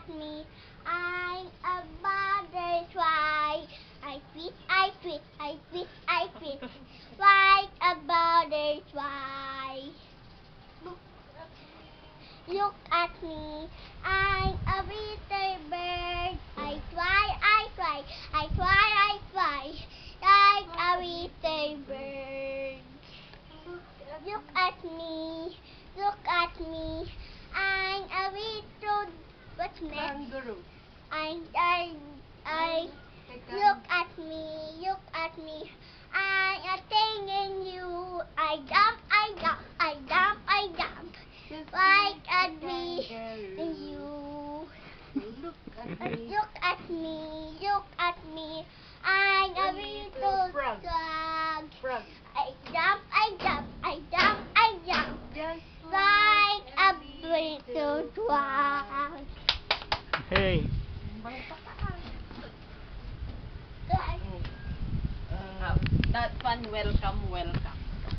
at me. I'm a butterfly. I tweet, I tweet, I tweet, I tweet. Like a butterfly. Look at me. I'm a little bird. I fly, I fly, I fly, I fly. Like a little bird. Look at me. Look at me. I'm a little, what's next? Kangaroo. I look at me, look at me. I'm a thing in you. I jump, I jump, I jump, I jump. Like a bee in you. Look at me. Look at me, look at me. I'm a little frog. frog. Frog. I jump, I jump, I jump, I jump. Just Like a little frog. Hey. That one, welcome, welcome.